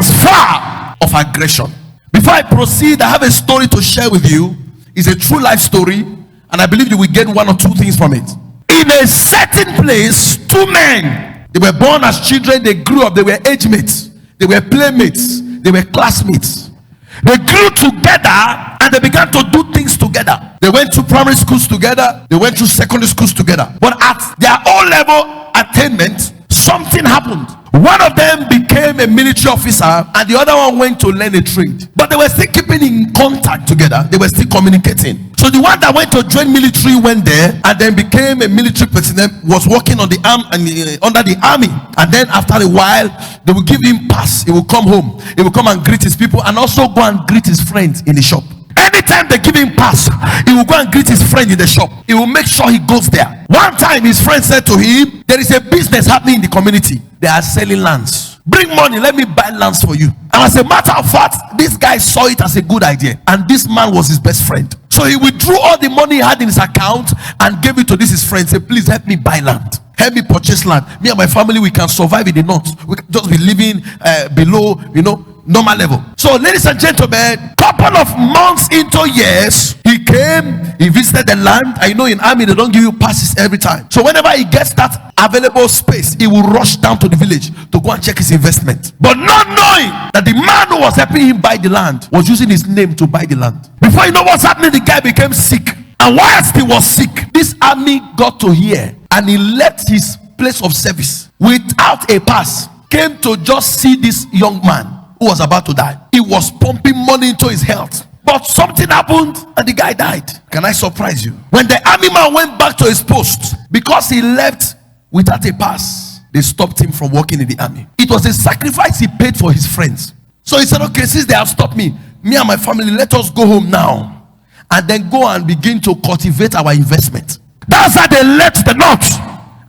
was far of aggression. Before I proceed, I have a story to share with you. It's a true life story, and I believe you will get one or two things from it. In a certain place, two men, they were born as children, they grew up, they were age mates, they were playmates, they were classmates. They grew together and they began to do things together. They went to primary schools together, they went to secondary schools together. But at their O-level attainment, something happened. One of them became a military officer and the other one went to learn a trade. But they were still keeping in contact together. They were still communicating. So the one that went to join military went there and then became a military personnel, was working on the arm and under the army. And then after a while, they will give him pass. He will come home. He will come and greet his people and also go and greet his friends in the shop. Anytime they give him pass, he will go and greet his friend in the shop. He will make sure he goes there. One time his friend said to him, there is a business happening in the community. They are selling lands. Bring money, let me buy lands for you. And as a matter of fact, this guy saw it as a good idea. And this man was his best friend. So he withdrew all the money he had in his account and gave it to this his friend. Said, please help me buy land. Help me purchase land. Me and my family, we can survive in the north. We can just be living below, normal level. So ladies and gentlemen, couple of months into years, he came, he visited the land. I know in army they don't give you passes every time. So whenever he gets that available space, he will rush down to the village to go and check his investment. But not knowing that the man who was helping him buy the land was using his name to buy the land. Before you know what's happening, the guy became sick. And whilst he was sick, this army got to hear and he left his place of service without a pass, came to just see this young man who was about to die. He was pumping money into his health, but something happened and the guy died. Can I surprise you? When the army man went back to his post, because he left without a pass, they stopped him from working in the army. It was a sacrifice he paid for his friends. So he said, okay, since they have stopped me and my family, let us go home now and then go and begin to cultivate our investment. That's how they left the north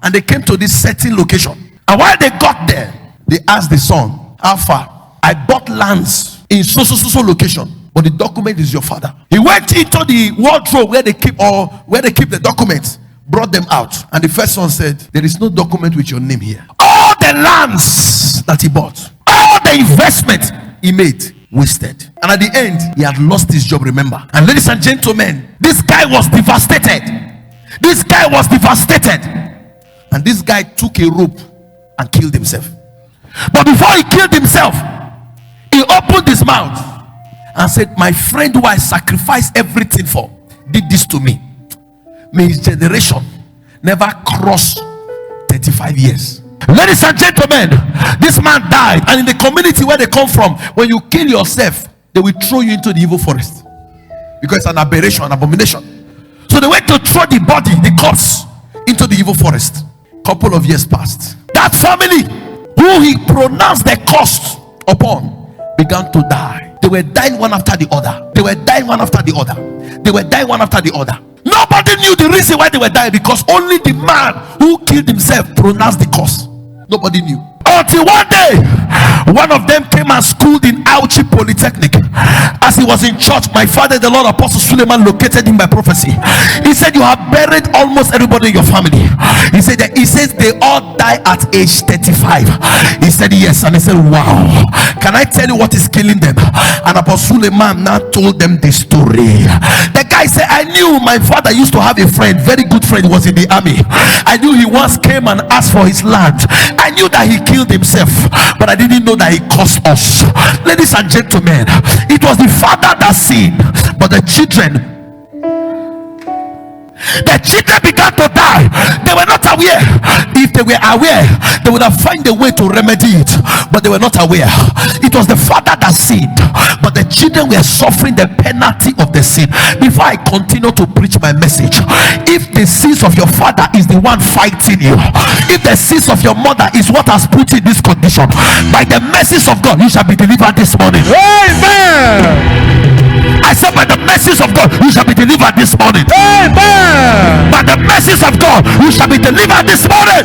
and they came to this certain location. And while they got there, they asked the son, how far? I bought lands in so location, but the document is your father. He went into the wardrobe where they keep the documents, brought them out, and the first son said, there is no document with your name here. All the lands that he bought, all the investment he made, wasted. And at the end, he had lost his job, remember. And ladies and gentlemen, this guy was devastated. This guy was devastated. And this guy took a rope and killed himself. But before he killed himself, he opened his mouth and said, my friend who I sacrificed everything for did this to me. May his generation never cross 35 years. Ladies and gentlemen, this man died, and in the community where they come from, when you kill yourself, they will throw you into the evil forest because it's an aberration, an abomination. So they went to throw the body, the corpse, into the evil forest. Couple of years passed. That family who he pronounced the curse upon began to die. They were dying one after the other. They were dying one after the other. They were dying one after the other. Nobody knew the reason why they were dying, because only the man who killed himself pronounced the curse. Nobody knew. Until one day, one of them came and schooled in Auchi Polytechnic. As he was in church, my father, the Lord Apostle Suleiman, located him by prophecy. He said, you have buried almost everybody in your family. He said they all die at age 35. He said yes, and he said, wow, can I tell you what is killing them? And Apostle Suleiman now told them the story. The guy said, I knew my father used to have a friend, very good friend, was in the army. I knew he once came and asked for his land. I knew that he killed himself, but I didn't know that he caused us. Ladies and gentlemen, it was the father that sinned, but the children began to die. They were not aware. If they were aware, they would have found a way to remedy it, but they were not aware. It was the father that sinned, but the children were suffering the penalty of the sin. Before I continue to preach my message, if the sins of your father is the one fighting you, if the sins of your mother is what has put you in this condition, by the mercies of God you shall be delivered this morning. Amen. I said, by the mercies of God you shall be delivered this morning. Amen. By the mercies of God you shall be delivered this morning.